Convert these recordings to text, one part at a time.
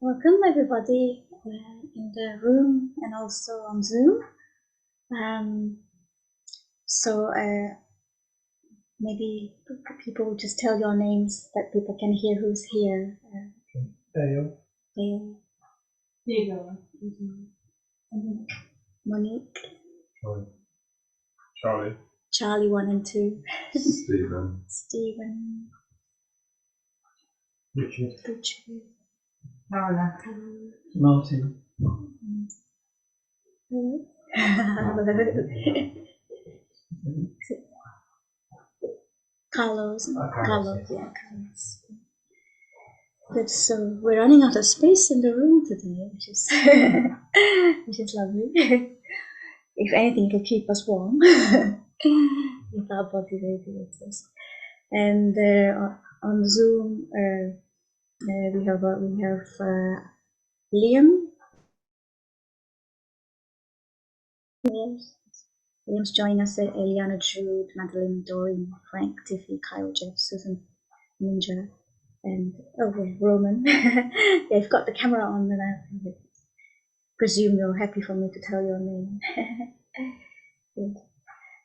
Welcome everybody in the room and also on Zoom. Maybe people will just tell your names that people can hear who's here. Dale. Diego. Monique. Charlie. Charlie 1 and 2. Stephen. Richard. Paola. Martin. Carlos. Good, so we're running out of space in the room today, which is lovely. If anything, it'll keep us warm with our body radiators. And on Zoom, we have Liam. Yes. Liam's joining us. Eliana, Jude, Madeline, Doreen, Frank, Tiffy, Kyle, Jeff, Susan, Ninja, and Roman. They've got the camera on, and I presume you're happy for me to tell your name. Good.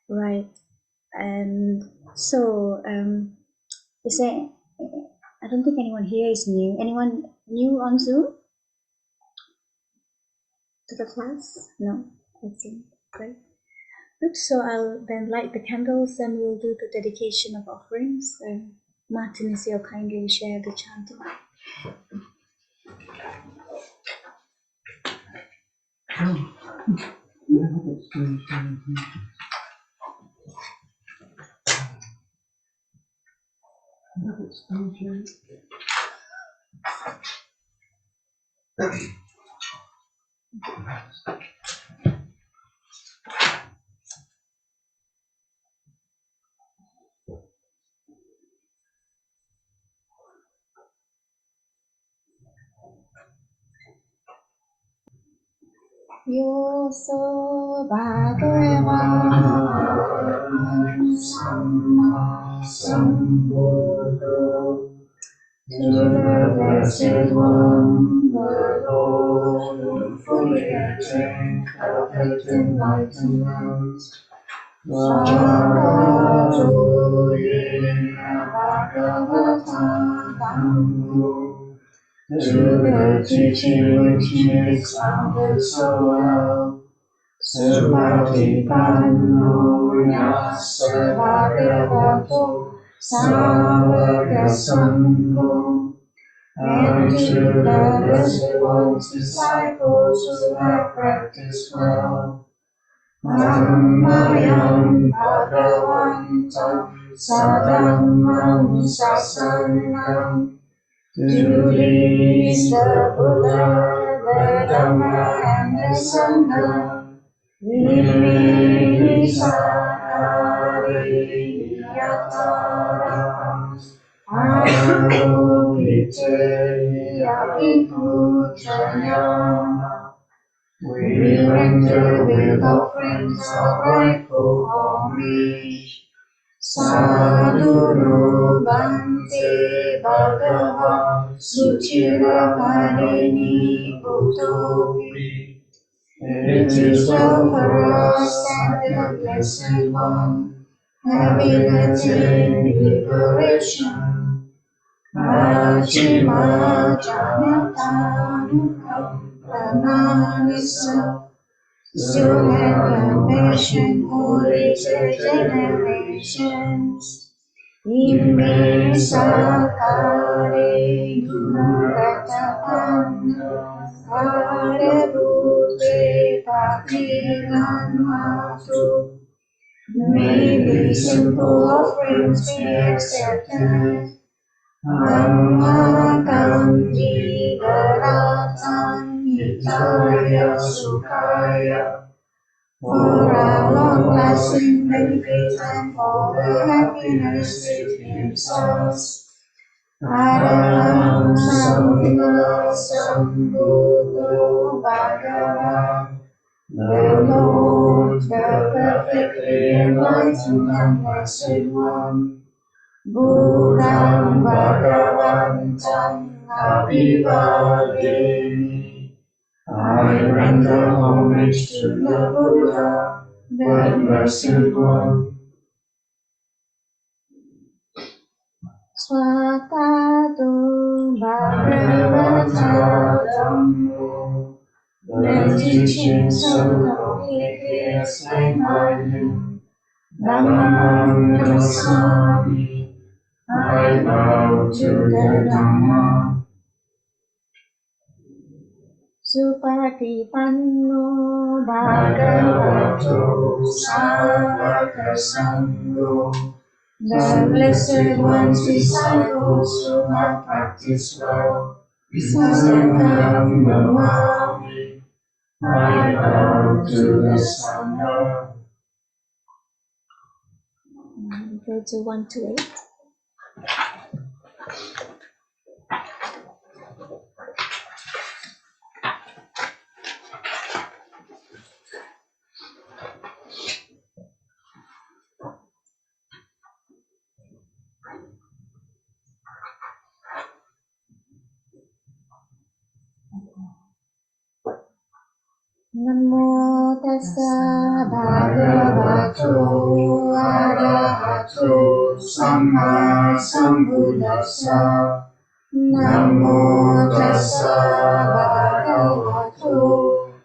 Right. And so, is there? I don't think anyone here is new. Anyone new on Zoom to the class? No. Excellent. Great. Good. So I'll then light the candles, and we'll do the dedication of offerings. Martin, if you'll kindly share the chanting. Yoso bhagava samma sambuddho to the blessed one, the Lord who fully attained perfect enlightenment. Sarvadho yena bhagavata dhammo, to the teaching which he expounded so well. Supatipanno yassa bhagavato sāvaka sangho, and to the blessed one's disciples who have practiced well. Dhammayam bhagavantam sadhammam sasangam, to these the Buddha, the Dhamma, and the Sangha, Vimini Sakari Yatara, Arupite Abhikutaya. We render with offerings of grateful homage. Sadhuru Bhante Bhagava Suchira Parini Bhutopi. It is well for us that the Blessed One, having attained liberation, Majjhima Janatanukam Prananisa, still had compassion for later generations. Ime sakare guratapanna varavute patiranmatu. May these simple offerings be accepted. Ammakam jivaratam hitaya sukhaya, for our long-lasting benefit and for the happiness it gives us. Araham Samma Sambuddho Bhagava, the Lord, the perfectly enlightened and blessed one. Buddham Bhagavantam Abhivadeni. I render homage to the Buddha, the Blessed One. Swakato Bhagavata Dhammo. The teachings of the completely explained by him. Dhammam Namasami. I bow to the Dhamma. Supatipanno Bhagavato Sāvaka Sangho. The Blessed One's disciples who have practiced well. Sangham Namami. I bow to the Sangha. Go to 1 to 8. Namo tassa bhagavato arahato Samma Sambuddhassa. Namo tassa bhagavato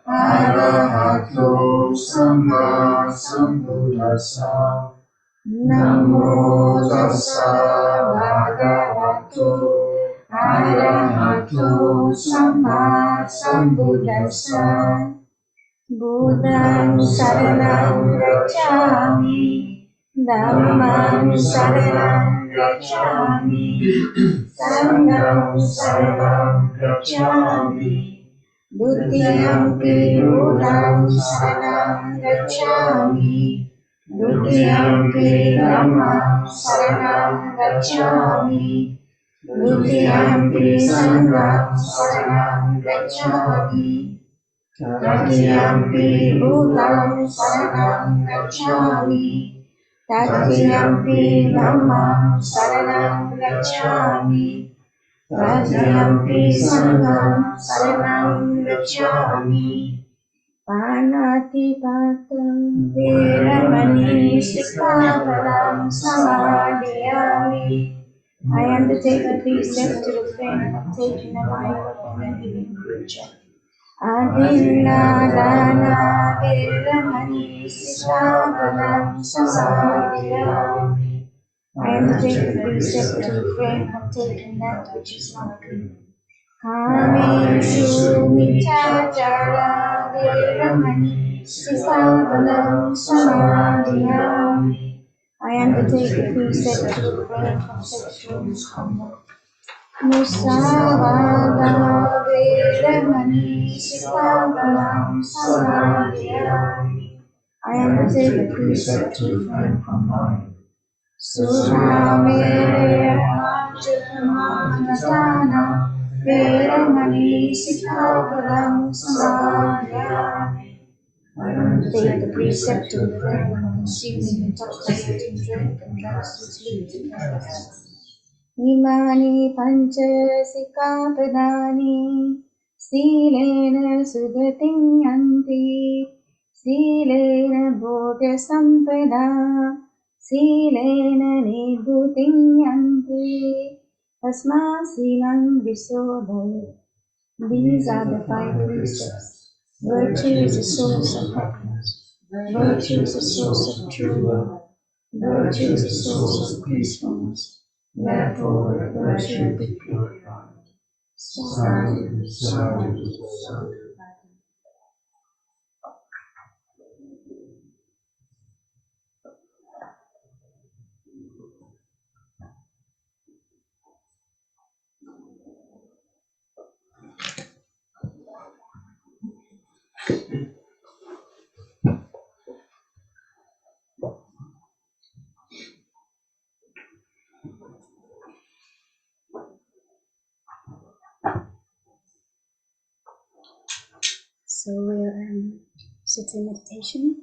Arahato Samma Sambuddhassa. Namo tassa bhagavato arahato samma sambuddhassa. Buddham saranam gacchami, Dhammam saranam gacchami, Sangham saranam gacchami, Dutiyampi Buddham saranam gacchami, Dutiyampi Dhammam saranam gacchami, Dutiyampi Sangham saranam gacchami, Tatiyampi Buddham saranam gacchami, Tatiyampi Dhammam saranam gacchami, Tatiyampi Sangham saranam gacchami. Panatipatam Veramani Sikkhapadam Samadhiyami. I undertake the precept to refrain from taking the life of any living creature. Adinadana Viramani Sikkhapadam Samadhiyami. I undertake the precept to refrain from taking that which is not clean. Kameshu Michachara Viramani Sikkhapadam Samadhiyami. I undertake the precept to refrain from sexual misconduct. Musavada Veramani Sikkhapadam Samadhiyami. I undertake the precept to refrain from lying. Surameya Ajahn Veramani Sikkhapadam Samadhiyami. I undertake the precept to refrain from consuming intoxicating drink and drugs which lead to carelessness. Imani pancha sikkhapadani silena sugatim yanti silena bhodya sampada silena nibhutim yanti tasma silam visodhaya. These are the 5 precepts. Virtue is the source of happiness. Virtue is the source of true love. Virtue is the source of peacefulness. Therefore, let virtue be purified. Sadhu, sadhu, sadhu. So we're sitting meditation.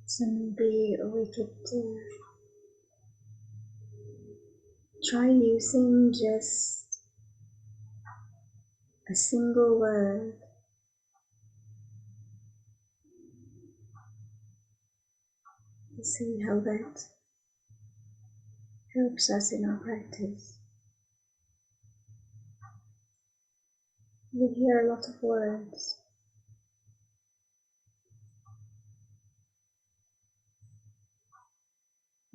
So maybe we could try using just a single word to see how that helps us in our practice. We hear a lot of words,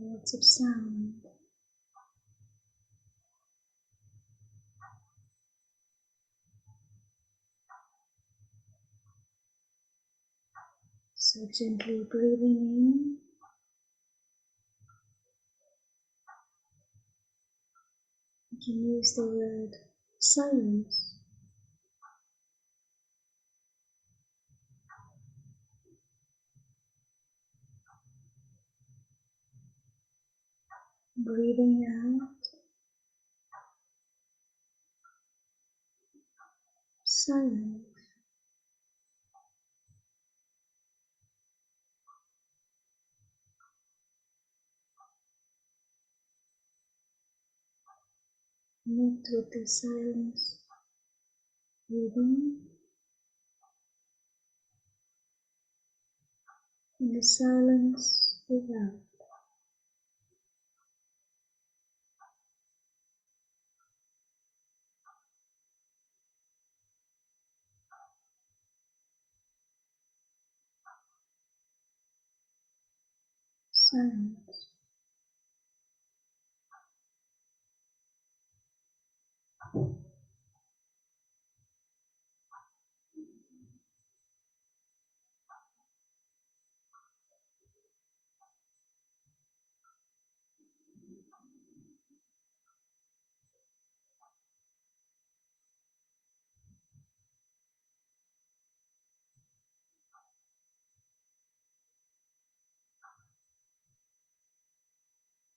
lots of sound. So gently breathing in, you can use the word silence. Breathing out, silence. Connect with the silence. Breathing in the silence without. Silence.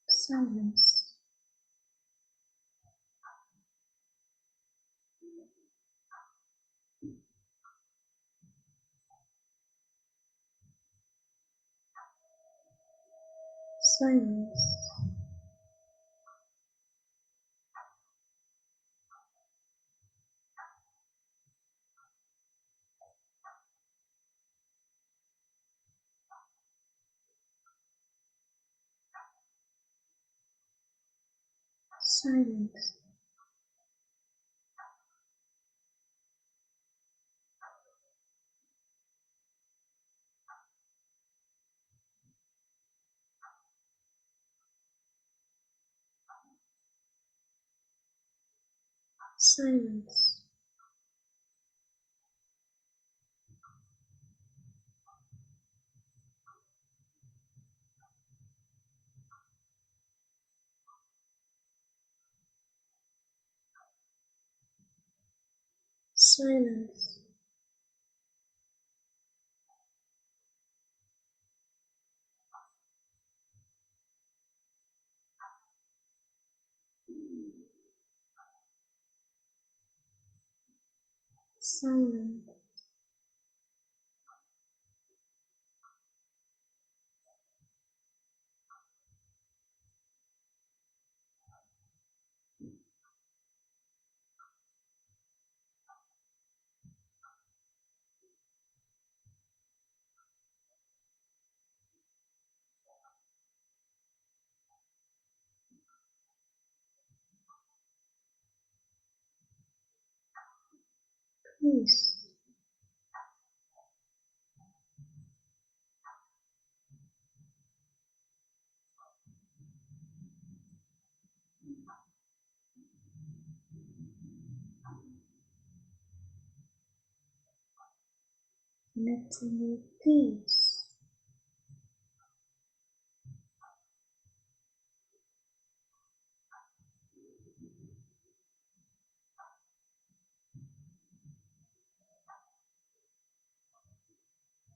Silence. Silence. Silence. Silence. Silence. Silence. Peace. Connecting with peace.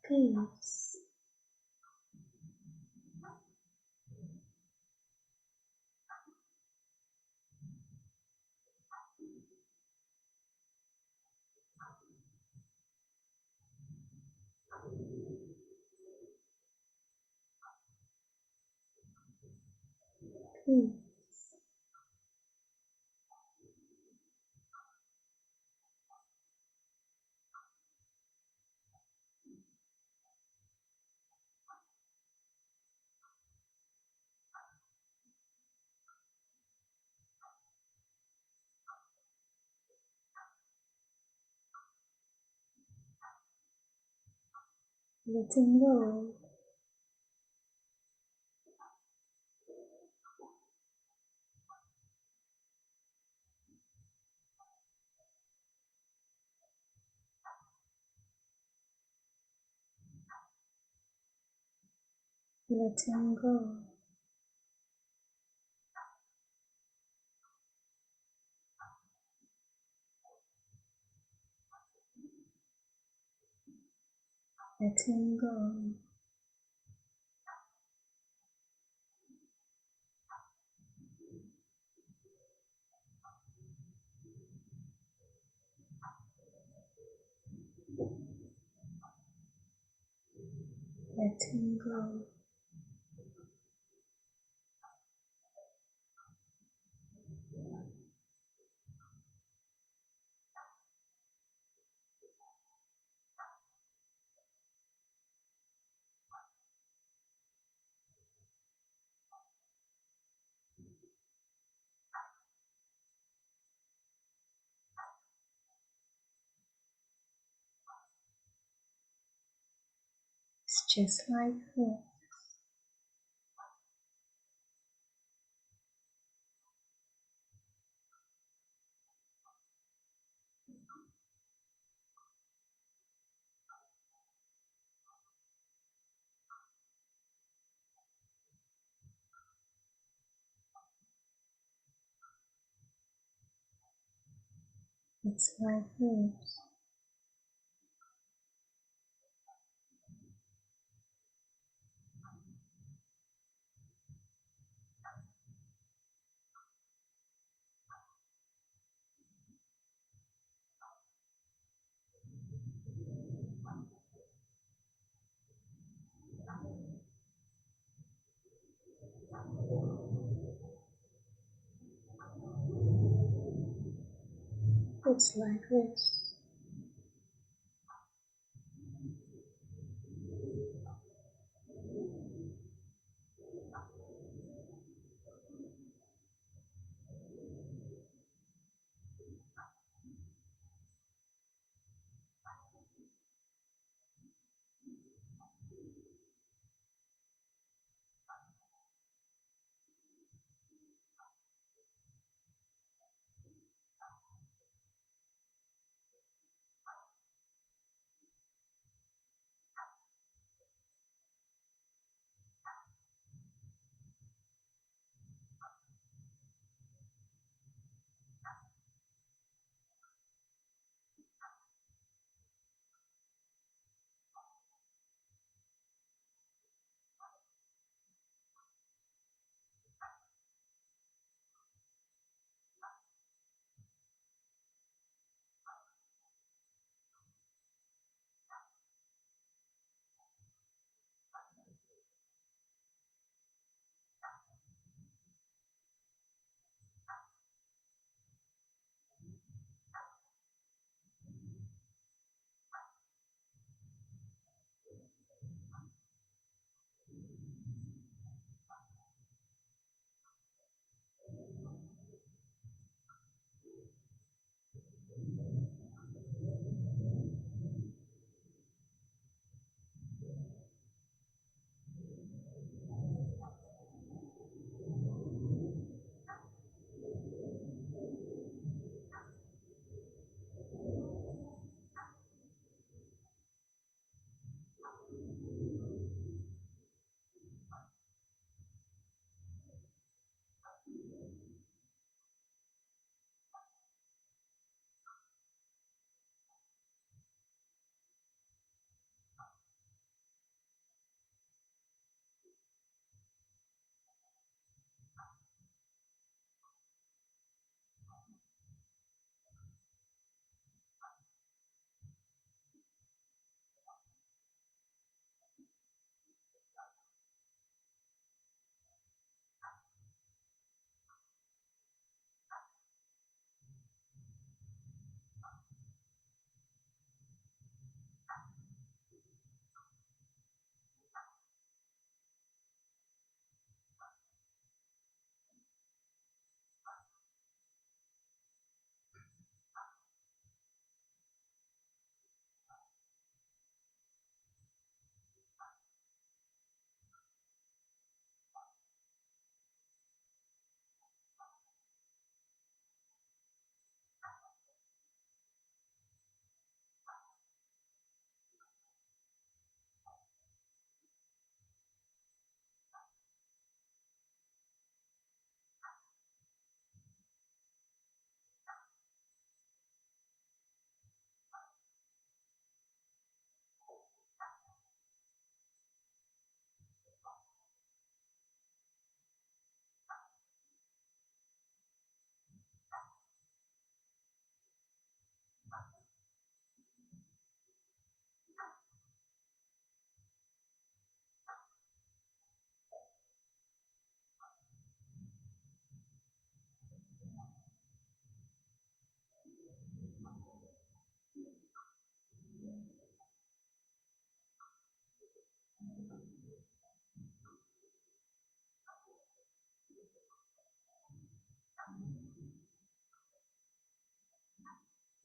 Peace. peace. Letting go. Letting go. Letting go. Letting go. It's just like this. It's like this. It's like this.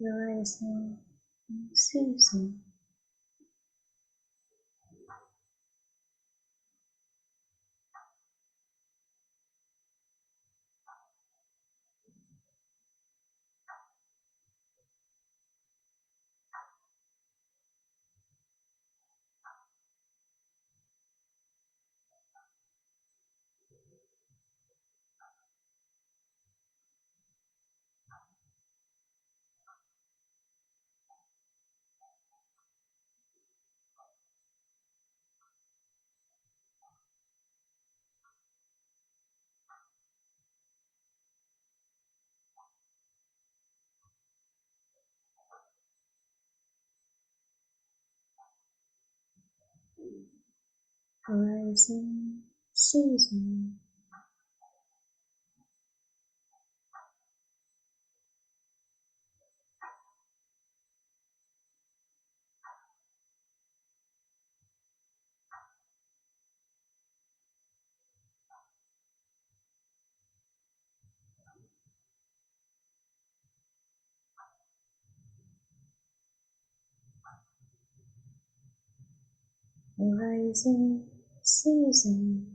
arising and ceasing. Arising, ceasing. Arising, ceasing.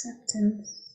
acceptance.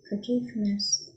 Forgiveness.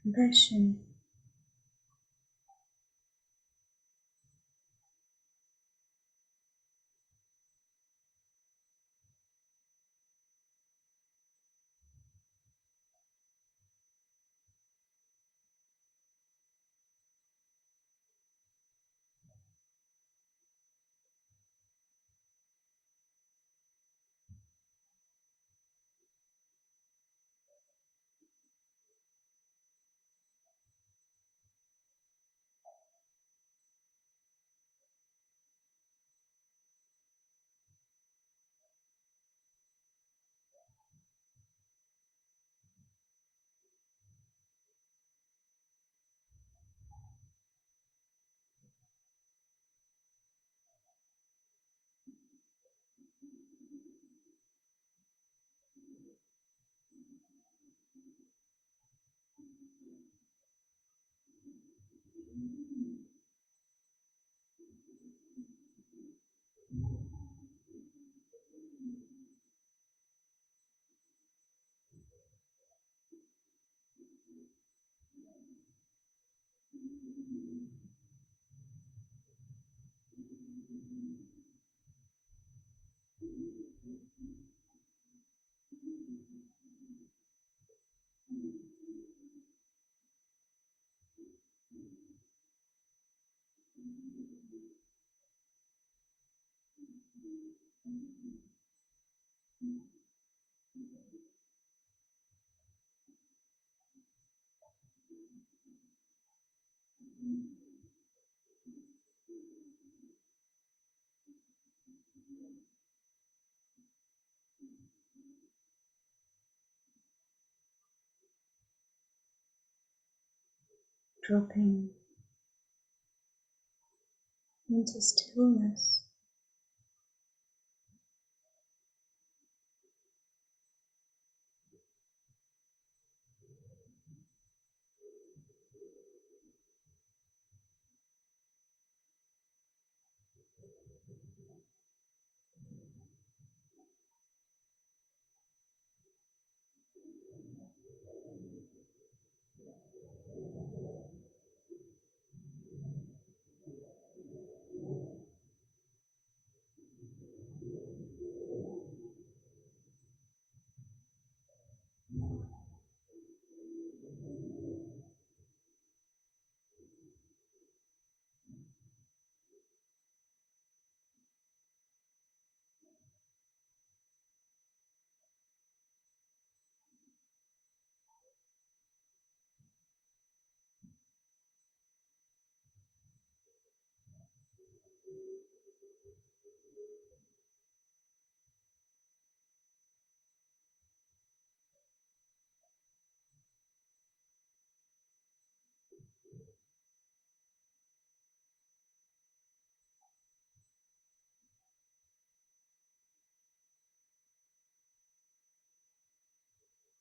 Compassion. Dropping into stillness.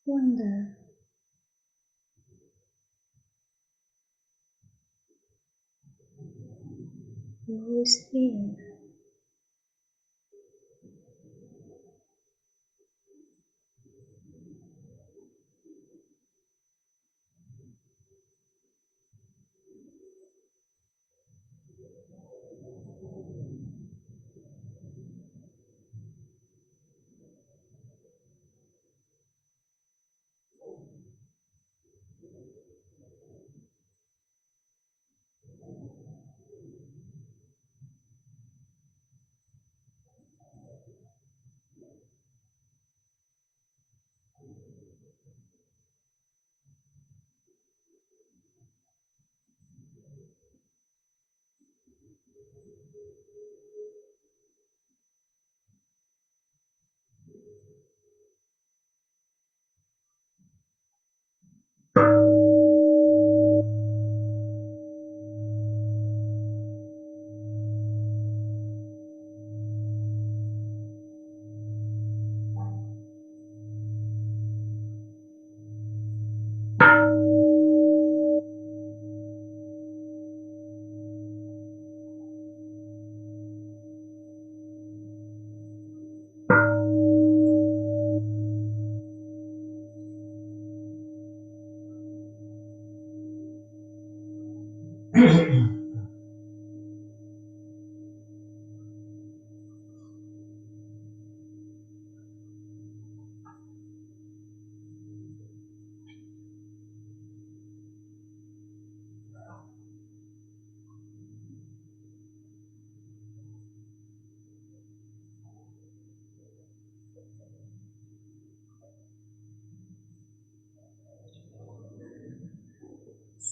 Wonder who is here.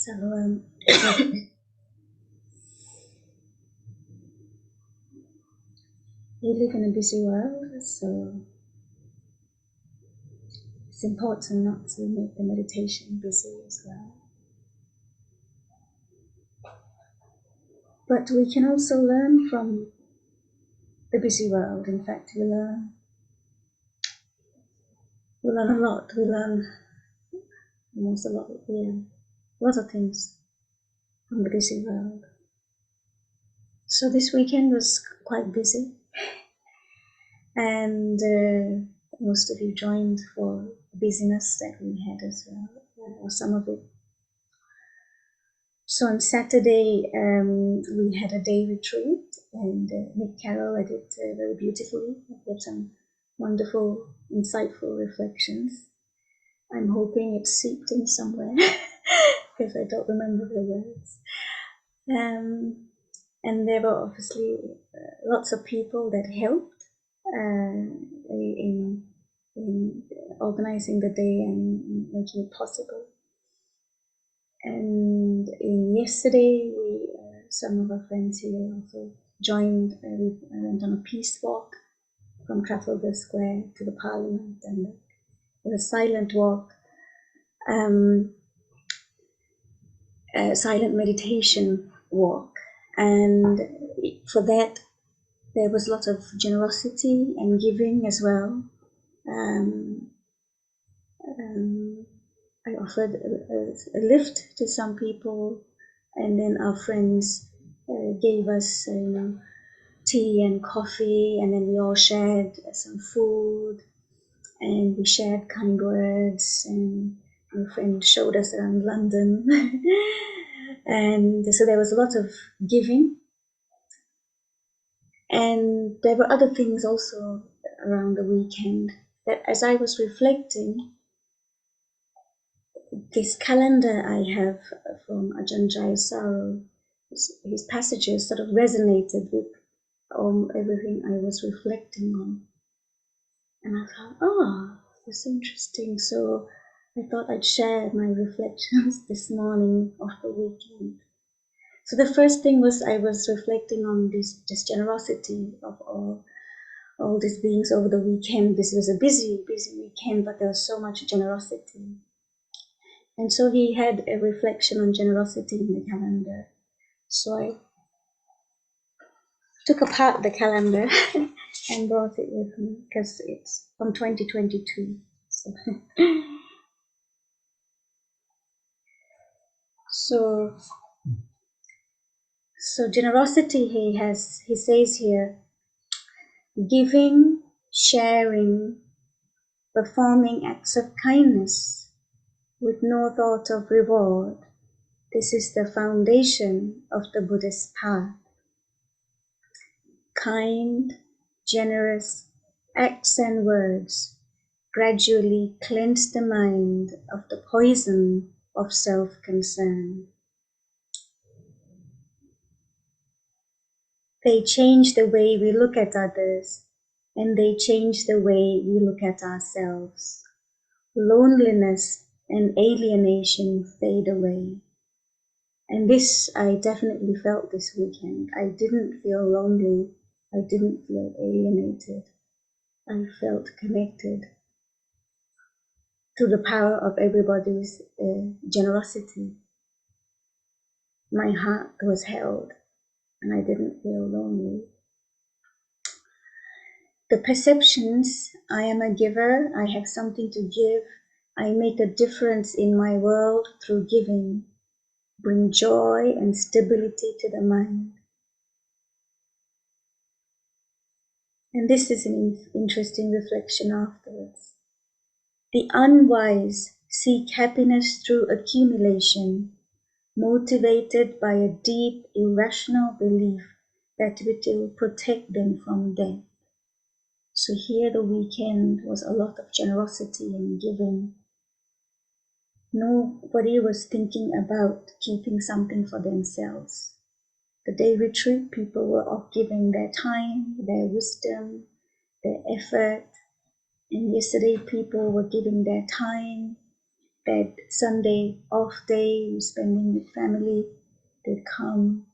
So we live in a busy world, so it's important not to make the meditation busy as well. But we can also learn from the busy world. In fact, we learn a lot. We learn almost a lot. We learn lots of things from the busy world. So this weekend was quite busy, and most of you joined for the busyness that we had as well, or some of it. So on Saturday, we had a day retreat, and Nick Carroll did it very beautifully. We had some wonderful, insightful reflections. I'm hoping it seeped in somewhere, because I don't remember the words. And there were obviously lots of people that helped in organizing the day and making it possible. And yesterday, some of our friends here also joined. We went on a peace walk from Trafalgar Square to the Parliament, and it was a silent walk, a silent meditation walk. And for that, there was lots of generosity and giving as well. I offered a lift to some people, and then our friends gave us tea and coffee, and then we all shared some food, and we shared kind words, and my friend showed us around London. And so there was a lot of giving. And there were other things also around the weekend that, as I was reflecting, this calendar I have from Ajahn Chah, his passages sort of resonated with everything I was reflecting on. And I thought, that's interesting. So I thought I'd share my reflections this morning of the weekend. So the first thing was I was reflecting on this generosity of all these beings over the weekend. This was a busy weekend, but there was so much generosity. And so he had a reflection on generosity in the calendar. So I took apart the calendar and brought it with me, because it's from 2022. So generosity, he says here, giving, sharing, performing acts of kindness with no thought of reward. This is the foundation of the Buddhist path. Kind, generous acts and words gradually cleanse the mind of the poison of self-concern. They change the way we look at others, and they change the way we look at ourselves. Loneliness and alienation fade away. And this I definitely felt this weekend. I didn't feel lonely. I didn't feel alienated. I felt connected to the power of everybody's generosity. My heart was held, and I didn't feel lonely. The perceptions, I am a giver, I have something to give, I make a difference in my world through giving, bring joy and stability to the mind. And this is an interesting reflection afterwards. The unwise seek happiness through accumulation, motivated by a deep, irrational belief that it will protect them from death. So here the weekend was a lot of generosity and giving. Nobody was thinking about keeping something for themselves. The day retreat, people were all giving their time, their wisdom, their effort. And yesterday people were giving their time, that Sunday off day, spending with family, they'd come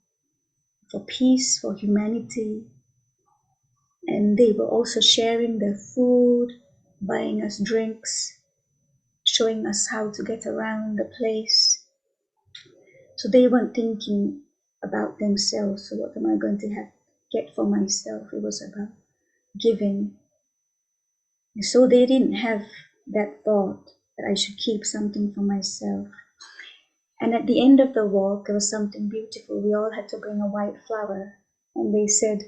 for peace, for humanity. And they were also sharing their food, buying us drinks, showing us how to get around the place. So they weren't thinking about themselves. So what am I going to get for myself? It was about giving. And so they didn't have that thought that I should keep something for myself. And at the end of the walk, there was something beautiful. We all had to bring a white flower. And they said,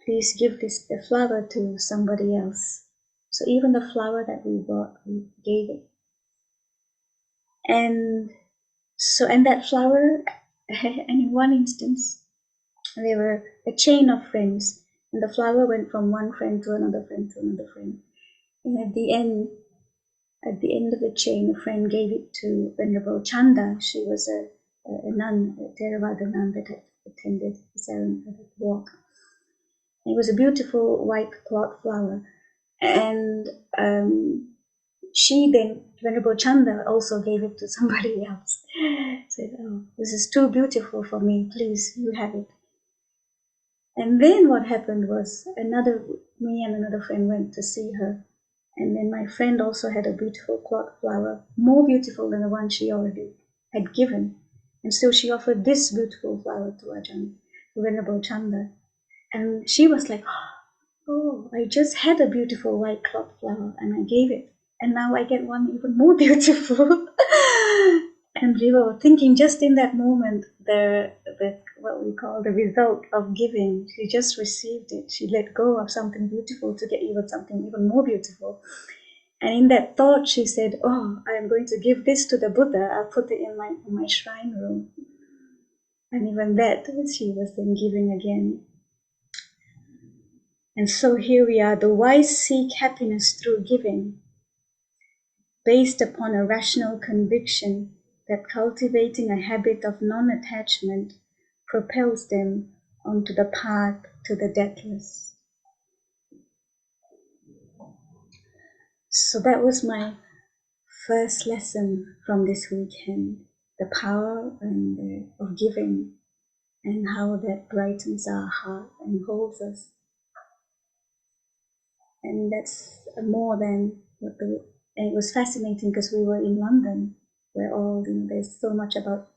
please give the flower to somebody else. So even the flower that we brought, we gave it. And that flower, and in one instance, they were a chain of friends. And the flower went from one friend to another friend to another friend. And at the end of the chain, a friend gave it to Venerable Chanda. She was a nun, a Theravada nun that had attended the ceremony walk. It was a beautiful white cloth flower. And she then, Venerable Chanda, also gave it to somebody else. Said, oh, this is too beautiful for me, please, you have it. And then what happened was, me and another friend went to see her. And then my friend also had a beautiful cloth flower, more beautiful than the one she already had given. And so she offered this beautiful flower to Ajahn, to Venerable Chanda. And she was like, oh, I just had a beautiful white cloth flower and I gave it. And now I get one even more beautiful. And we were thinking just in that moment, what we call the result of giving. She just received it. She let go of something beautiful to get even something even more beautiful. And in that thought, she said, oh, I am going to give this to the Buddha. I'll put it in my shrine room. And even that, she was then giving again. And so here we are. The wise seek happiness through giving, based upon a rational conviction that cultivating a habit of non-attachment propels them onto the path to the deathless. So that was my first lesson from this weekend, the power of giving and how that brightens our heart and holds us. And that's more than and it was fascinating because we were in London, where there's so much about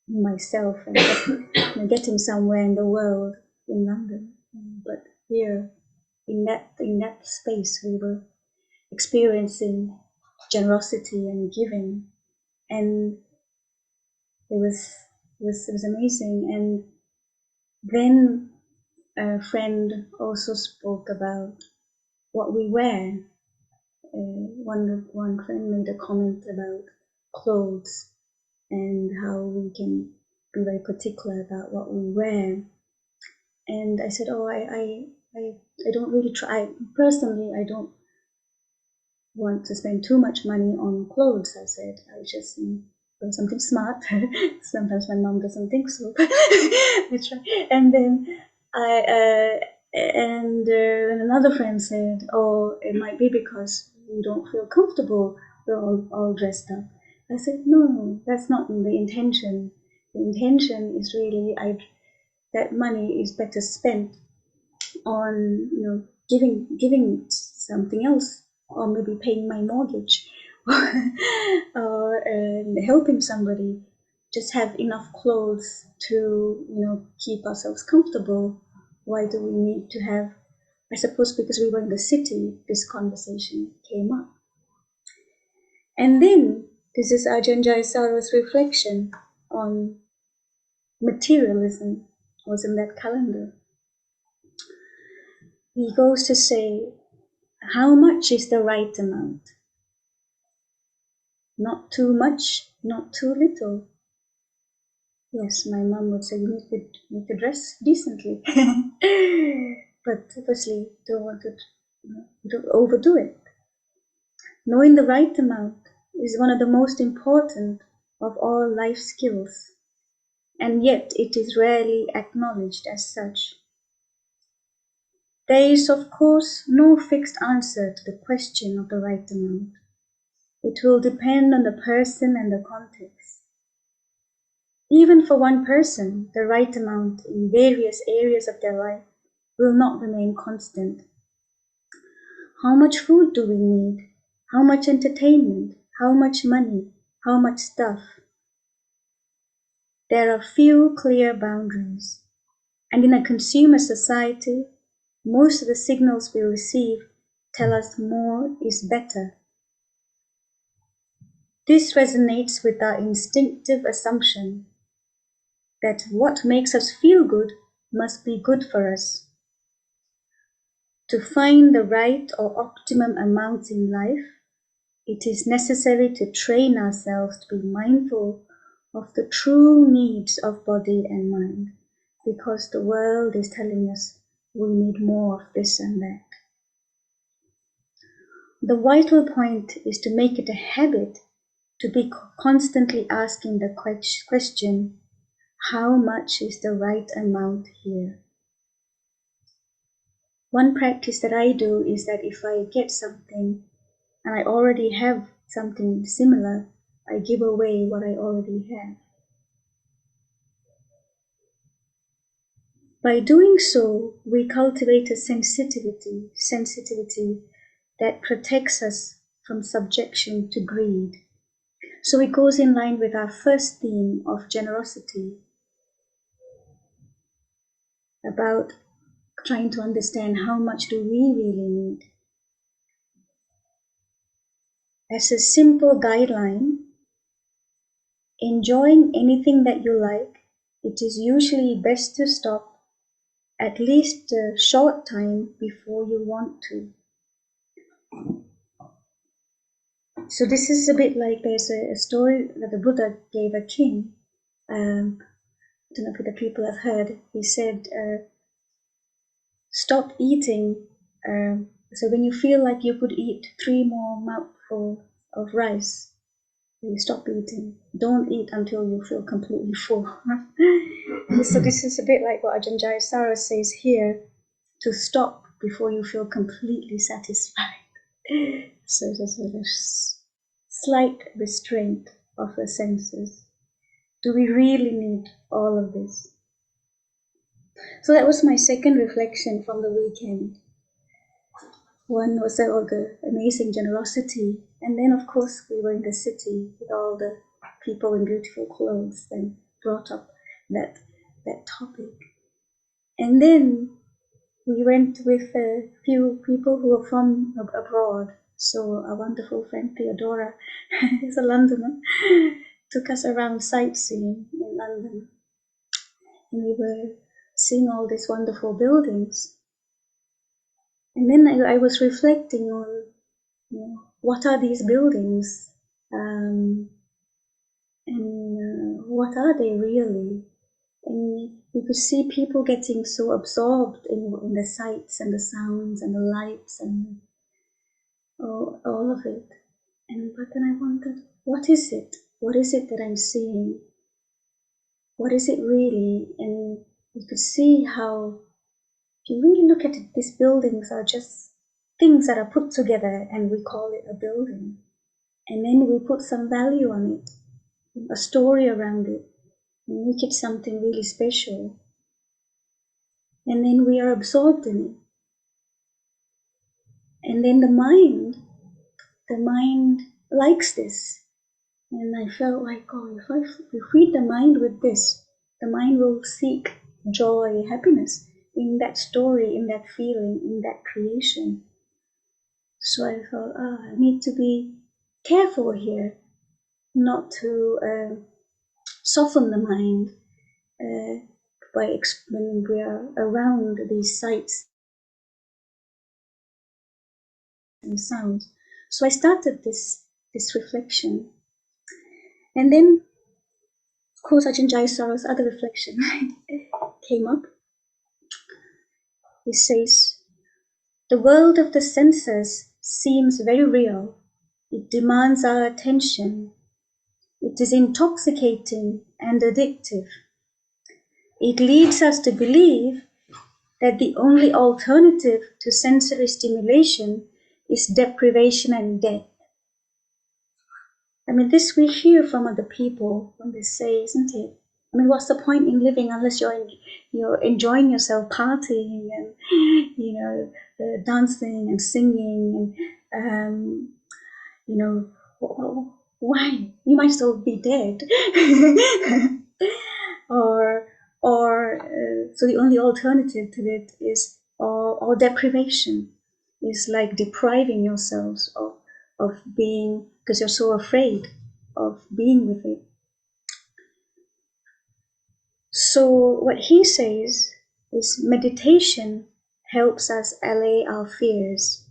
myself and getting somewhere in the world in London. But here, in that space, we were experiencing generosity and giving, and it was amazing. And then a friend also spoke about what we wear. One friend made a comment about clothes and how we can be very particular about what we wear. And I said, oh, I don't really try. Personally, I don't want to spend too much money on clothes. I said, I just do something smart. Sometimes my mom doesn't think so. I try. And then and another friend said, oh, it might be because we don't feel comfortable. We're all dressed up. I said, no, that's not the intention. The intention is really that money is better spent on giving something else, or maybe paying my mortgage, or helping somebody. Just have enough clothes to keep ourselves comfortable. Why do we need to have? I suppose because we were in the city, this conversation came up. And then this is Ajahn Chah's reflection on materialism, was in that calendar. He goes to say, how much is the right amount? Not too much, not too little. Yes, my mom would say, you need to dress decently. But obviously, don't overdo it. Knowing the right amount is one of the most important of all life skills, and yet it is rarely acknowledged as such. There is, of course, no fixed answer to the question of the right amount. It will depend on the person and the context. Even for one person, the right amount in various areas of their life will not remain constant. How much food do we need? How much entertainment? How much money? How much stuff? There are few clear boundaries. And in a consumer society, most of the signals we receive tell us more is better. This resonates with our instinctive assumption that what makes us feel good must be good for us. To find the right or optimum amount in life, it is necessary to train ourselves to be mindful of the true needs of body and mind, because the world is telling us we need more of this and that. The vital point is to make it a habit to be constantly asking the question, how much is the right amount here? One practice that I do is that if I get something and I already have something similar, I give away what I already have. By doing so, we cultivate a sensitivity that protects us from subjection to greed. So it goes in line with our first theme of generosity, about trying to understand how much do we really need. As a simple guideline, enjoying anything that you like, it is usually best to stop at least a short time before you want to. So this is a bit like there's a story that the Buddha gave a king. I don't know if the people have heard. He said, stop eating. So when you feel like you could eat 3 more mouthfuls of rice, you stop eating. Don't eat until you feel completely full. So this is a bit like what Ajahn Chah says here, to stop before you feel completely satisfied. So there's a slight restraint of the senses. Do we really need all of this? So that was my second reflection from the weekend. One was all the amazing generosity, and then of course we were in the city with all the people in beautiful clothes and brought up that topic. And then we went with a few people who were from abroad. So our wonderful friend Theodora, is a Londoner, took us around sightseeing in London. And we were seeing all these wonderful buildings. And then I was reflecting on, what are these buildings? And what are they really? And you could see people getting so absorbed in the sights and the sounds and the lights and all of it. But then I wondered, what is it? What is it that I'm seeing? What is it really? And you could see how, if you really look at it, these buildings are just things that are put together and we call it a building. And then we put some value on it, a story around it, and make it something really special. And then we are absorbed in it. And then the mind likes this. And I felt like, if we feed the mind with this, the mind will seek joy, happiness in that story, in that feeling, in that creation. So I thought, I need to be careful here, not to soften the mind when we are around these sights and sounds. So I started this reflection. And then, of course, Ajahn Chah's other reflection came up. He says, the world of the senses seems very real. It demands our attention. It is intoxicating and addictive. It leads us to believe that the only alternative to sensory stimulation is deprivation and death. I mean, this we hear from other people when they say, isn't it? I mean, what's the point in living unless you're enjoying yourself, partying and dancing and singing and why? You might still be dead. So the only alternative to it is or deprivation is like depriving yourselves of being, because you're so afraid of being with it. So what he says is meditation helps us allay our fears.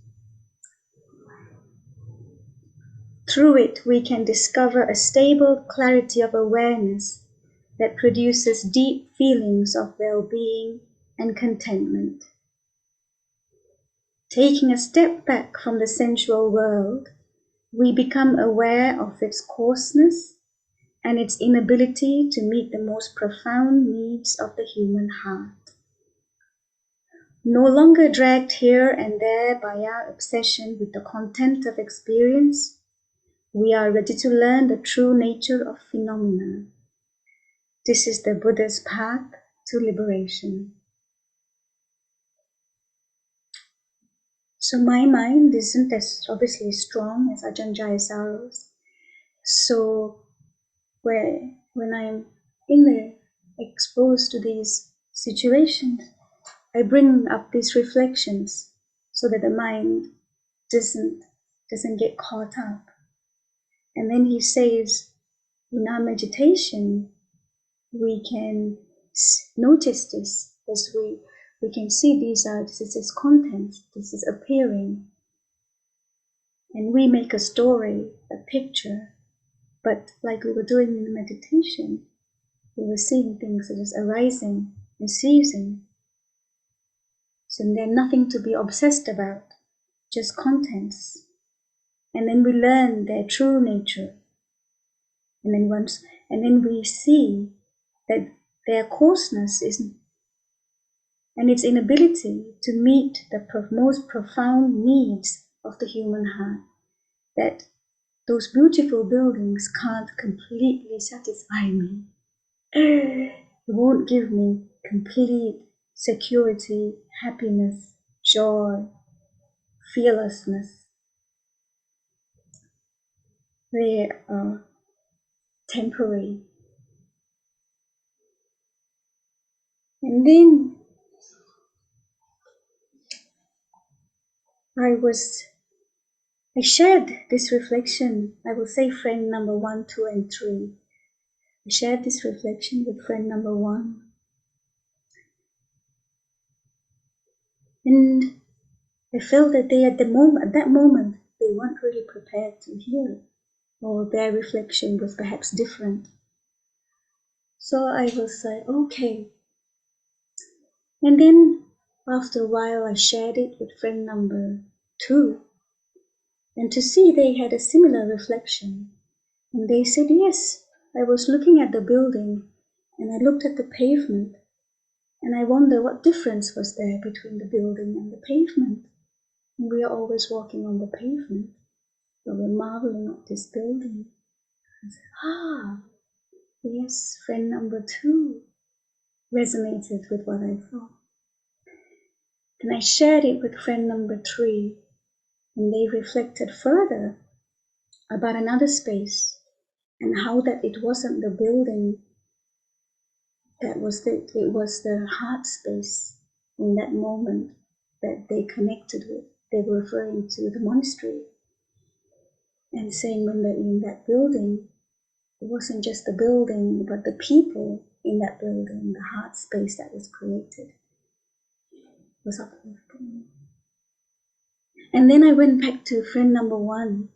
Through it, we can discover a stable clarity of awareness that produces deep feelings of well-being and contentment. Taking a step back from the sensual world, we become aware of its coarseness and its inability to meet the most profound needs of the human heart. No longer dragged here and there by our obsession with the content of experience, we are ready to learn the true nature of phenomena. This is the Buddha's path to liberation. So my mind isn't as obviously strong as Ajahn Chah's. So when I'm exposed to these situations, I bring up these reflections so that the mind doesn't get caught up. And then he says, in our meditation, we can notice this as we can see this is content, this is appearing. And we make a story, a picture, but like we were doing in the meditation, we were seeing things that is arising and ceasing. So there's nothing to be obsessed about, just contents. And then we learn their true nature. And then we see that their coarseness and its inability to meet the most profound needs of the human heart, that those beautiful buildings can't completely satisfy me. It won't give me complete security, happiness, joy, fearlessness. They are temporary. And then I shared this reflection, I will say friend number 1, 2, and 3. I shared this reflection with friend number 1. And I felt that at that moment, they weren't really prepared to hear it, or their reflection was perhaps different. So I was like, okay. And then after a while, I shared it with friend number 2. And to see they had a similar reflection. And they said, yes, I was looking at the building and I looked at the pavement and I wonder what difference was there between the building and the pavement. And we are always walking on the pavement, but we're marveling at this building. I said, yes, friend number 2 resonated with what I thought. And I shared it with friend number 3, and they reflected further about another space and how that it wasn't the building it was the heart space in that moment that they connected with. They were referring to the monastery and saying when they're in that building, it wasn't just the building, but the people in that building, the heart space that was created was uplifting. And then I went back to friend number 1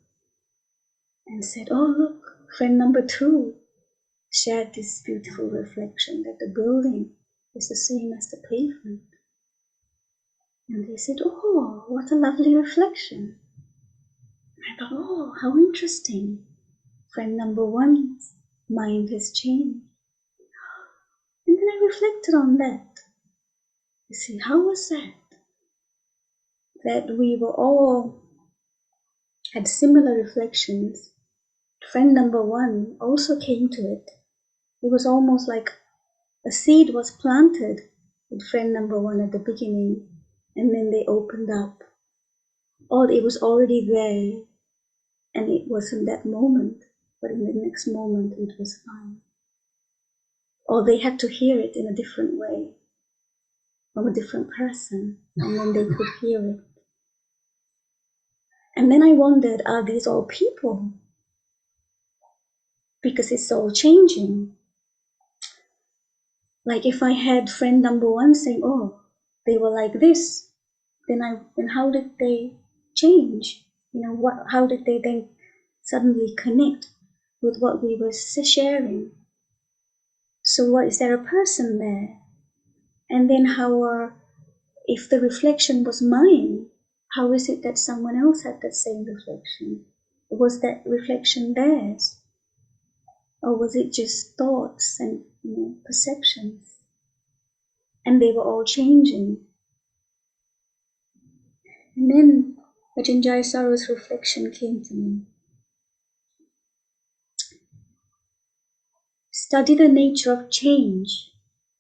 and said, oh look, friend number 2 shared this beautiful reflection that the building is the same as the pavement. And they said, oh, what a lovely reflection. And I thought, oh, how interesting. Friend number 1's mind has changed. And then I reflected on that. You see, how was that? That we were all had similar reflections friend number one also came to it. It was almost like a seed was planted with friend number one at the beginning, and then they opened up. Or it was already there, and it wasn't that moment, but in the next moment it was fine. Or they had to hear it in a different way, from a different person, and then they could hear it. And then I wondered, are these all people? Because it's all changing. Like if I had friend number one saying, oh, they were like this, then how did they change? How did they then suddenly connect with what we were sharing? So is there a person there? And then if the reflection was mine, how is it that someone else had that same reflection? Was that reflection theirs? Or was it just thoughts and perceptions? And they were all changing. And then Ajahn Chah's reflection came to me. Study the nature of change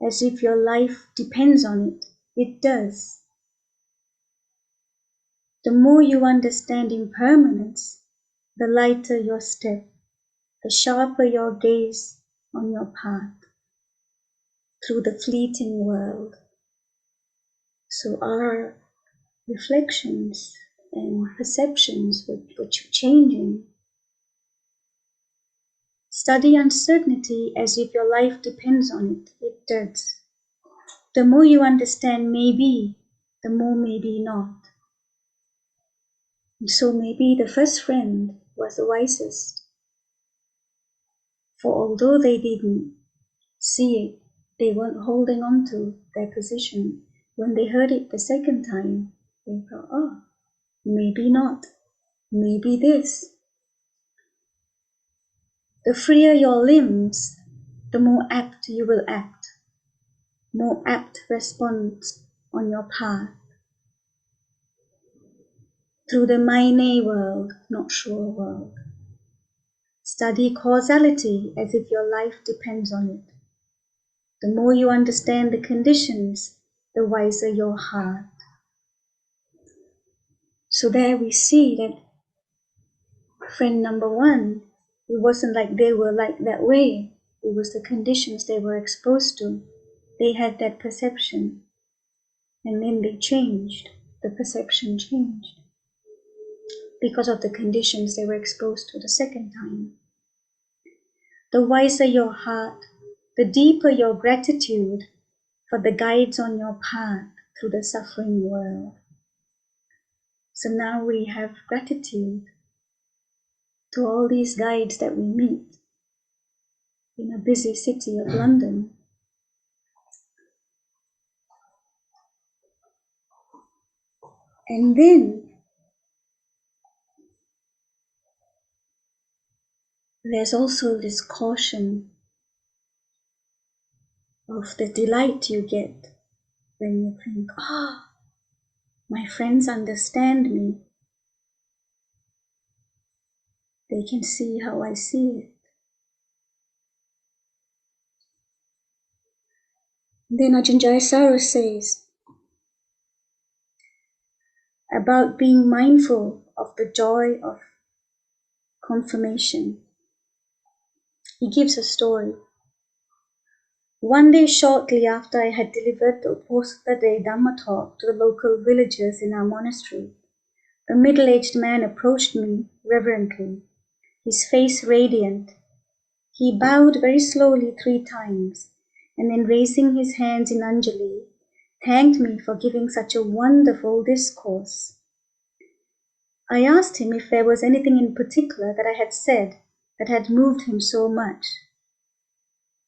as if your life depends on it. It does. The more you understand impermanence, the lighter your step, the sharper your gaze on your path through the fleeting world. So our reflections and perceptions were changing. Study uncertainty as if your life depends on it. It does. The more you understand maybe, the more maybe not. And so maybe the first friend was the wisest. For although they didn't see it, they weren't holding on to their position. When they heard it the second time, they thought, oh, maybe not, maybe this. The freer your limbs, the more apt you will act, more apt response on your path. Through the Maine world, not sure world. Study causality as if your life depends on it. The more you understand the conditions, the wiser your heart. So there we see that friend number one, it wasn't like they were like that way. It was the conditions they were exposed to. They had that perception. And then they changed. The perception changed. Because of the conditions they were exposed to the second time. The wiser your heart, the deeper your gratitude for the guides on your path through the suffering world. So now we have gratitude to all these guides that we meet in a busy city of London. And then there's also this caution of the delight you get when you think, my friends understand me. They can see how I see it. Then Ajahn Chah says about being mindful of the joy of confirmation. He gives a story. One day shortly after I had delivered the Uposatha Day Dhamma talk to the local villagers in our monastery, a middle-aged man approached me reverently, his face radiant. He bowed very slowly 3 times, and then raising his hands in Anjali, thanked me for giving such a wonderful discourse. I asked him if there was anything in particular that I had said that had moved him so much.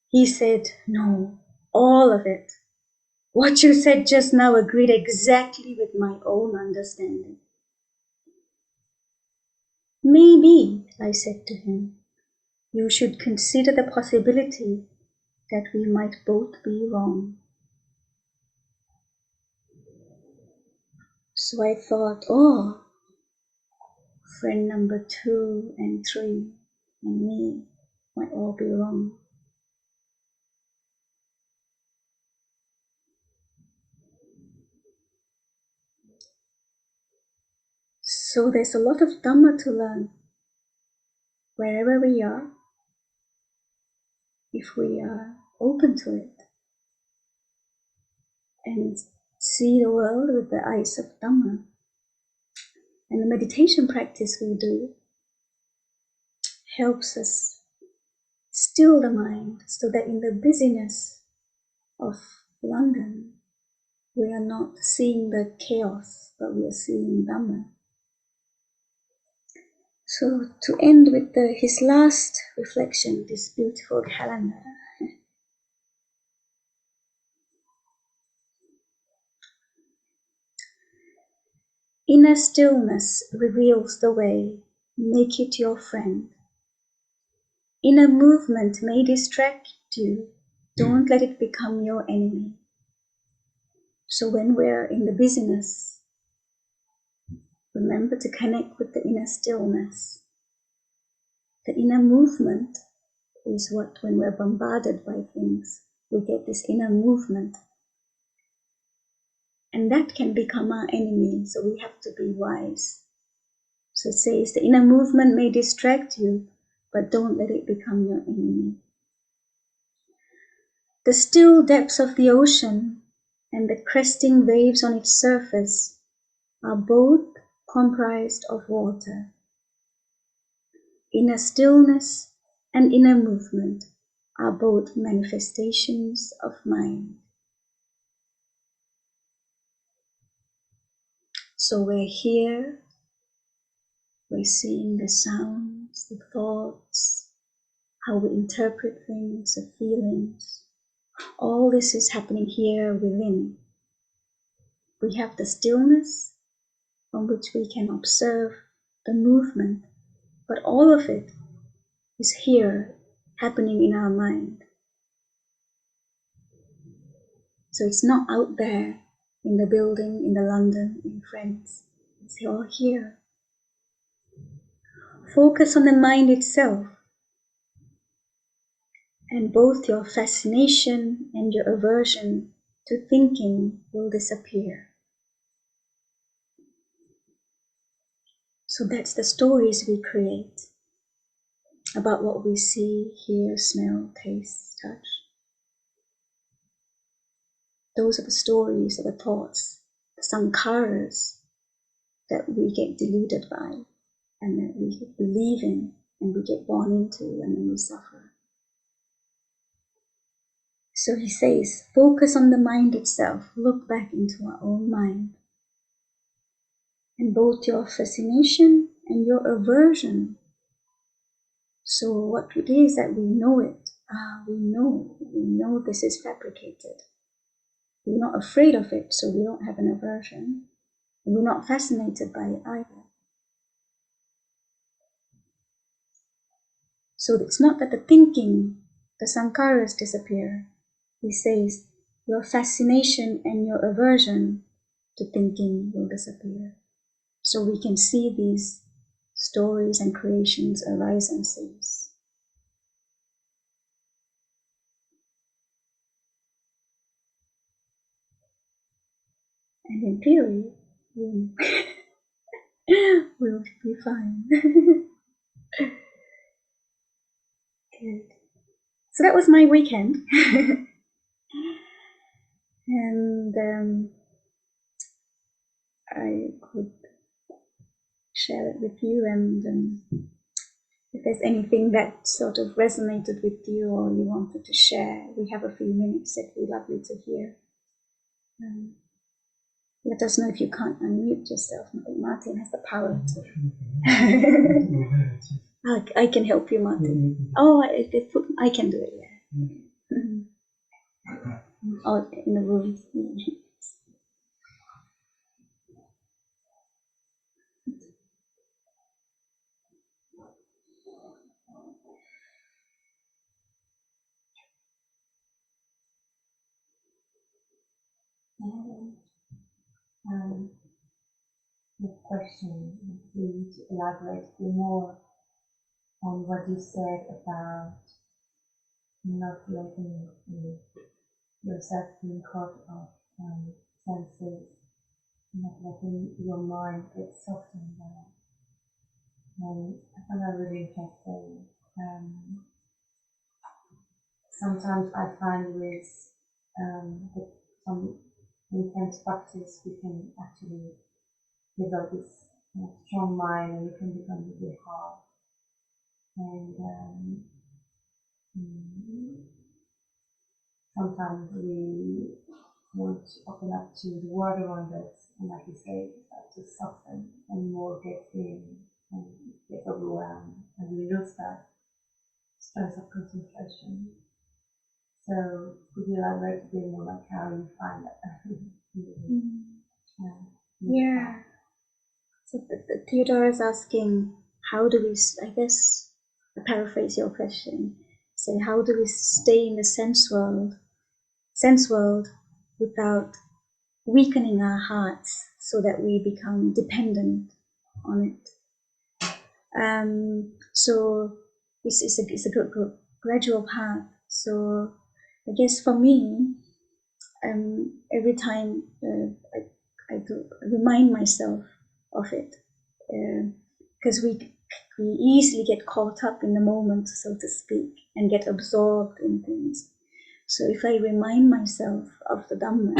He said, no, all of it. What you said just now agreed exactly with my own understanding. Maybe, I said to him, you should consider the possibility that we might both be wrong. So I thought, friend number 2 and 3, and me might all be wrong. So there's a lot of Dhamma to learn wherever we are, if we are open to it and see the world with the eyes of Dhamma. And the meditation practice we do helps us still the mind so that in the busyness of London, we are not seeing the chaos, but we are seeing Dhamma. So to end with his last reflection, this beautiful calendar. Inner stillness reveals the way, make it your friend. Inner movement may distract you, don't let it become your enemy. So when we're in the busyness, remember to connect with the inner stillness. The inner movement is what, when we're bombarded by things, we get this inner movement. And that can become our enemy, so we have to be wise. So it says the inner movement may distract you, but don't let it become your enemy. The still depths of the ocean and the cresting waves on its surface are both comprised of water. Inner stillness and inner movement are both manifestations of mind. So we're here, we're seeing the sounds, the thoughts, how we interpret things, the feelings. All this is happening here within. We have the stillness from which we can observe the movement, but all of it is here happening in our mind. So it's not out there in the building, in the London, in friends. It's all here. Focus on the mind itself, and both your fascination and your aversion to thinking will disappear. So that's the stories we create about what we see, hear, smell, taste, touch. Those are the stories, are the thoughts, the sankharas that we get deluded by and that we believe in and we get born into and then we suffer. So he says, focus on the mind itself, look back into our own mind. And both your fascination and your aversion. So what it is that we know it, we know this is fabricated. We're not afraid of it, so we don't have an aversion. And we're not fascinated by it either. So it's not that the thinking, the sankharas disappear. He says, your fascination and your aversion to thinking will disappear. So we can see these stories and creations arise and cease. And in theory, we'll be fine. Good. So that was my weekend. And I could share it with you, and if there's anything that sort of resonated with you or you wanted to share, we have a few minutes. It'd be lovely to hear. Let us know if you can't unmute yourself. I think Martin has the power to. I can help you, Martin. Oh, I can do it, yeah. Oh, in the room. The question, please elaborate a bit more on what you said about not letting yourself being caught up senses, not letting your mind get softened by it. And I find that really interesting. Sometimes I find with some intense practice, we can actually develop this strong mind, and it can become really hard. And sometimes we want to open up to the world around us, and like you say, start to soften and more get in and get overwhelmed, and we lose that stress of concentration. So could you elaborate a bit more like how you find that? Yeah. So Theodore is asking, how do we, I guess, I paraphrase your question, say, how do we stay in the sense world without weakening our hearts so that we become dependent on it? So it's a gradual path. So I guess for me, every time I do remind myself of it, because we easily get caught up in the moment, so to speak, and get absorbed in things. So if I remind myself of the Dhamma,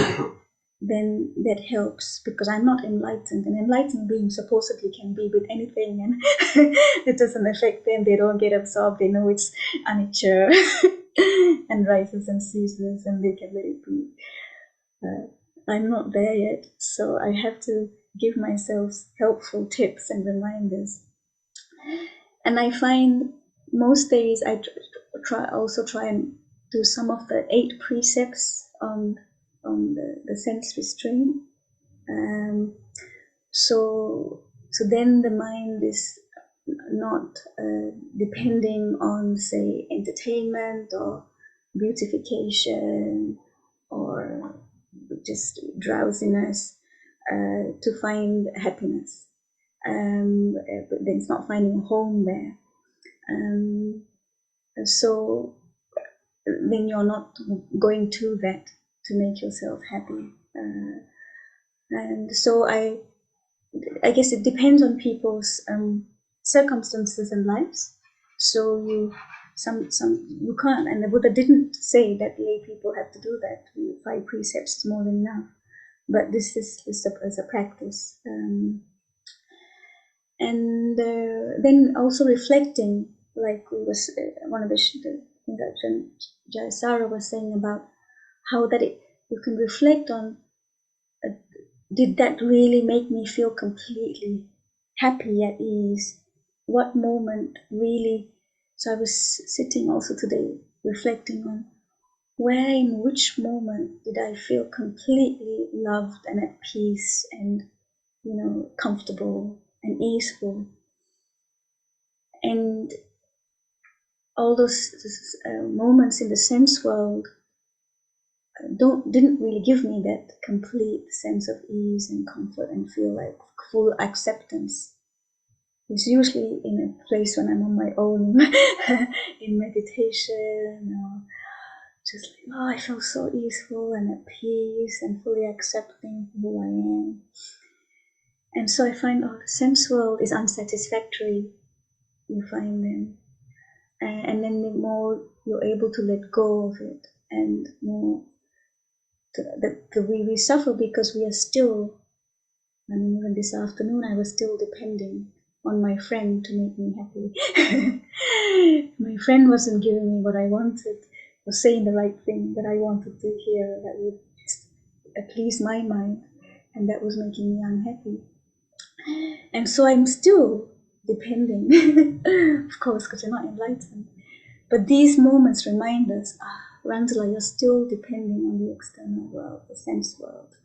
then that helps, because I'm not enlightened, and enlightened beings supposedly can be with anything, and it doesn't affect them. They don't get absorbed. They know it's anicca and rises and ceases, and they can let it be. I'm not there yet, so I have to give myself helpful tips and reminders. And I find most days I try and do some of the 8 precepts on the sense restraint. So then the mind is not depending on, say, entertainment or beautification or just drowsiness to find happiness. But then it's not finding a home there. So then you're not going to that to make yourself happy. And so I guess it depends on people's circumstances and lives. So you can't, and the Buddha didn't say that lay people have to do that. 5 precepts is more than enough. But this is a practice. And then also reflecting, like we was one of the Ajahn Chah was saying about how that you can reflect on, did that really make me feel completely happy, at ease? What moment really? So I was sitting also today reflecting on where, in which moment did I feel completely loved and at peace and, comfortable and easeful. And all those moments in the sense world didn't really give me that complete sense of ease and comfort and feel like full acceptance. It's usually in a place when I'm on my own in meditation, or just like, I feel so easeful and at peace and fully accepting who I am. And so I find the sense world is unsatisfactory. You find them, and then the more you're able to let go of it, and more we suffer because we are still. I mean, even this afternoon, I was still depending on my friend to make me happy. My friend wasn't giving me what I wanted, or saying the right thing that I wanted to hear that would please my mind, and that was making me unhappy. And so I'm still depending, of course, because you're not enlightened. But these moments remind us, Randula, you're still depending on the external world, the sense world.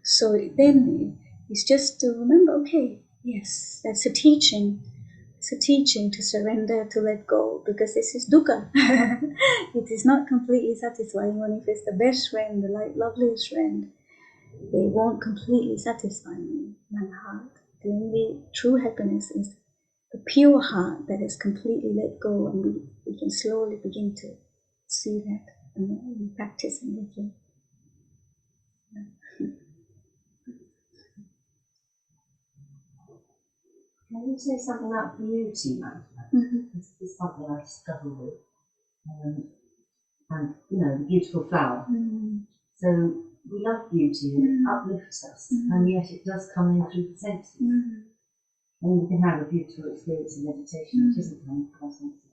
So then it's just to remember, okay, yes, that's a teaching. It's a teaching to surrender, to let go, because this is dukkha. It is not completely satisfying. Even if it's the best friend, the loveliest friend, they won't completely satisfy me, my heart. The only true happiness is the pure heart that is completely let go, and we can slowly begin to see that and practice and begin. Can you say something about beauty, man? This is something I struggle with. And, you know, the beautiful flower. So we love beauty and it uplifts us, and yet it does come in through the senses. And we can have a beautiful experience in meditation which isn't coming from our senses.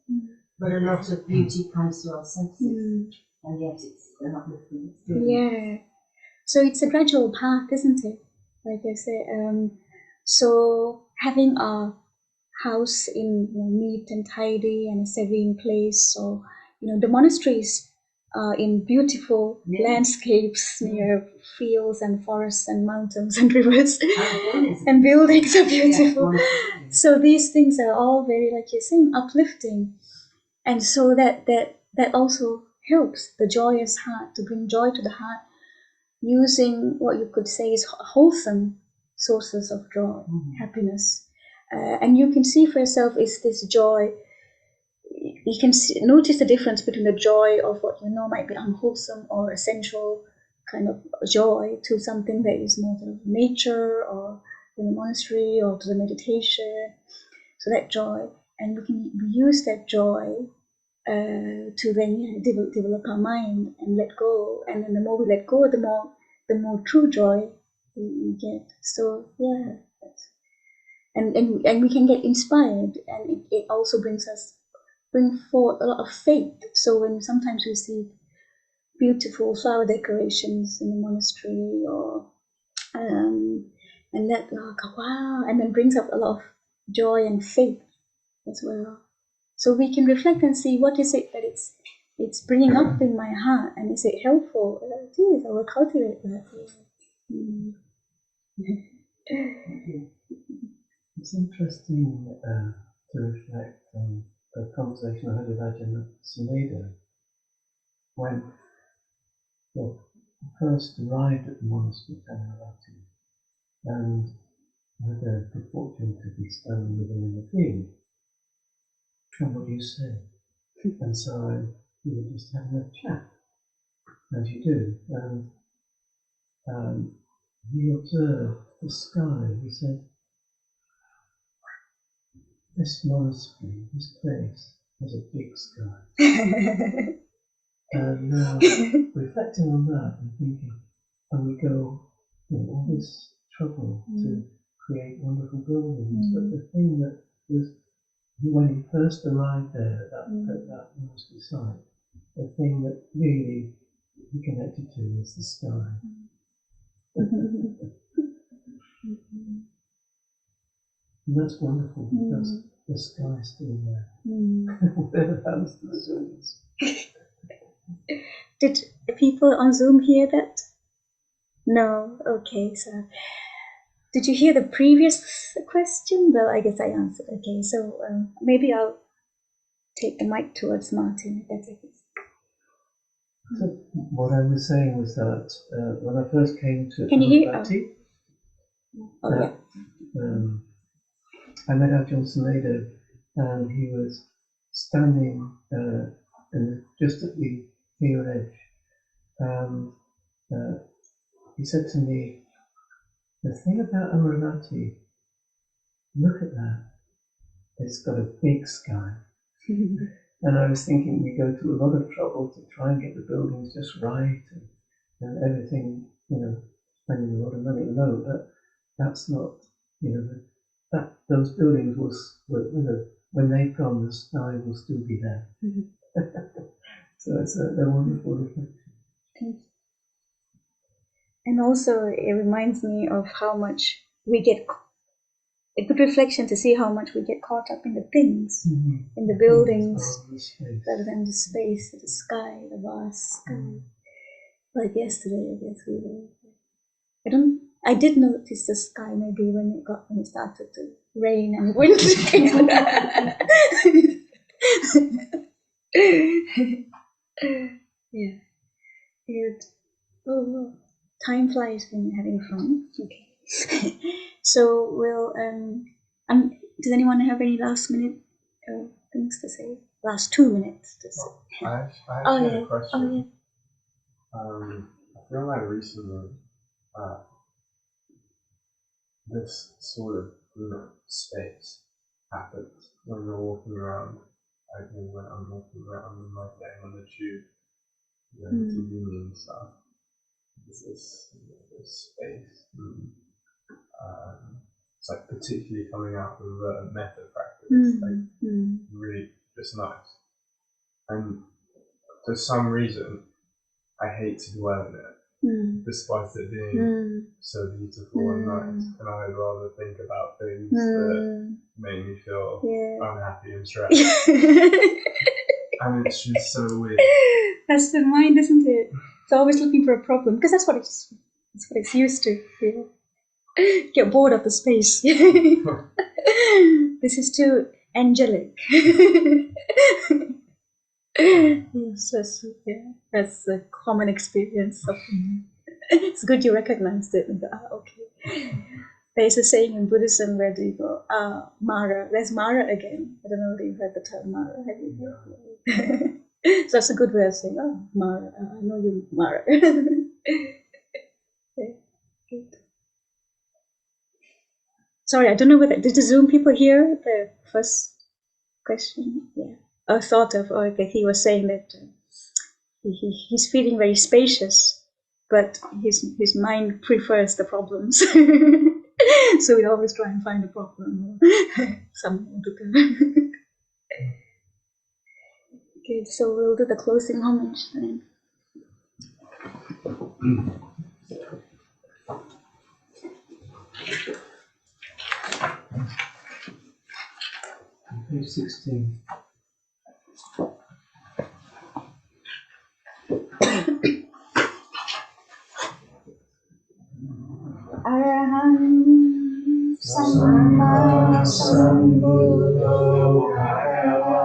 But a lot of beauty comes through our senses, and yet it's an uplifting experience. Yeah. So it's a gradual path, isn't it? Like I say, so having a house in neat and tidy and a serene place, or the monasteries in beautiful landscapes near fields and forests and mountains and rivers, and buildings are beautiful. So these things are all very, like you're saying, uplifting, and so that also helps the joyous heart to bring joy to the heart, using what you could say is wholesome sources of joy, happiness. And you can see for yourself, is this joy, you can notice the difference between the joy of what might be unwholesome or essential kind of joy, to something that is more sort of nature, or in the monastery, or to the meditation. So that joy, and we can use that joy to then develop our mind and let go. And then the more we let go, the more true joy we get. So yeah, and we can get inspired, and it also bring forth a lot of faith. So when sometimes we see beautiful flower decorations in the monastery, or and that wow, and then brings up a lot of joy and faith as well. So we can reflect and see, what is it that it's bringing up in my heart, and is it helpful? It is. I will cultivate that. It's interesting to reflect on a conversation I had with Ajahn Chah when I first arrived at the monastery of Amaravati, and I had the good fortune to be standing with him in the field. And what do you say? And so we were just having a chat, as you do, and he observed the sky. He said, "This monastery, this place, has a big sky." And now, reflecting on that and thinking, and we go all this trouble to create wonderful buildings, but the thing that was, when he first arrived there at that monastery site, the thing that really he connected to was the sky. And that's wonderful, because the sky is still there. Whatever happens to the buildings. Did people on Zoom hear that? No? Okay, so did you hear the previous question? Well, I guess I answered. Okay, so maybe I'll take the mic towards Martin. That's it. So what I was saying was that when I first came to Amaravati, I met Ajahn Chah, and he was standing just at the field edge, and he said to me, "The thing about Amaravati, look at that, it's got a big sky." And I was thinking, we go to a lot of trouble to try and get the buildings just right, and everything, spending a lot of money. No, that's not, that those buildings when they've gone, the sky will still be there. So it's a wonderful reflection. Thank you. And also, it reminds me of how much we get, a good reflection to see how much we get caught up in the things, in the buildings, rather than the space, the sky, the vast sky. Like yesterday, I guess we were. I did notice the sky maybe when it started to rain and wind. Yeah. Time flies when you're having fun. Okay. So we'll Does anyone have any last minute things to say? Last 2 minutes to say. I actually had a question. Oh, yeah. I feel like recently this sort of space happens when you're walking around. I think when I'm walking around and like getting on the tube, going to uni and stuff. This space. It's like particularly coming out of the method practice, really just nice. And for some reason, I hate to dwell in it, despite it being so beautiful and nice. And I'd rather think about things that make me feel unhappy and stressed. And it's just so weird. That's the mind, isn't it? It's always looking for a problem, because that's what it's used to. Yeah. Get bored of the space. This is too angelic. Yes, that's a common experience. It's good you recognized it. And go, okay. There's a saying in Buddhism where you go, Mara. There's Mara again. I don't know if you've heard the term Mara. Have you heard? So that's a good way of saying, oh, Mara. I know you, Mara. Okay, good. Sorry, I don't know whether did the Zoom people hear the first question? Yeah, I thought of. Okay, he was saying that he's feeling very spacious, but his mind prefers the problems. So we always try and find a problem or something to come. Okay, so we'll do the closing homage then. Page 16. Araham Samma Sambuddho Bhagava,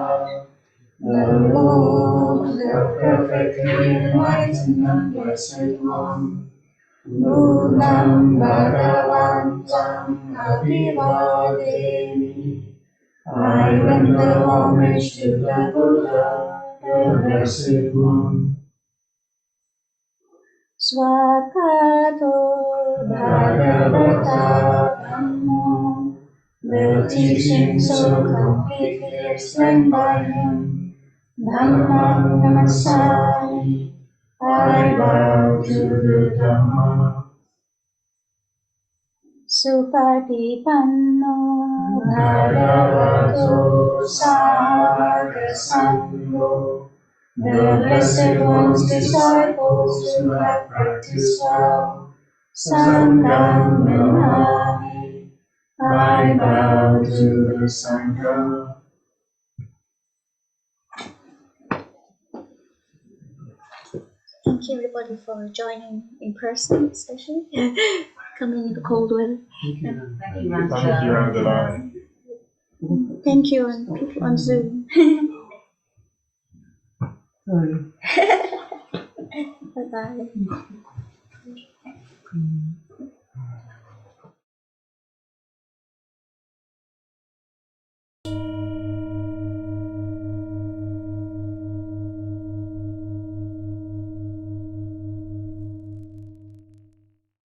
the Lord, the perfectly enlightened and blessed one, Buddham Bhagavantam Abhivademi. I render homage to the Buddha, the Blessed One. Swakato Bhagavata Dhammo, the teaching so completely explained by him, Dhammam Namasami, I bow to the Dhamma. Supatipanno Bhagavato Sangha Sangho, the Blessed One's disciples who have practiced well, Sangham Namami, I bow to the Sangha. Thank you everybody for joining in person, especially coming in the cold weather. Thank you, Randula. Thank you, and people on Zoom. Bye bye.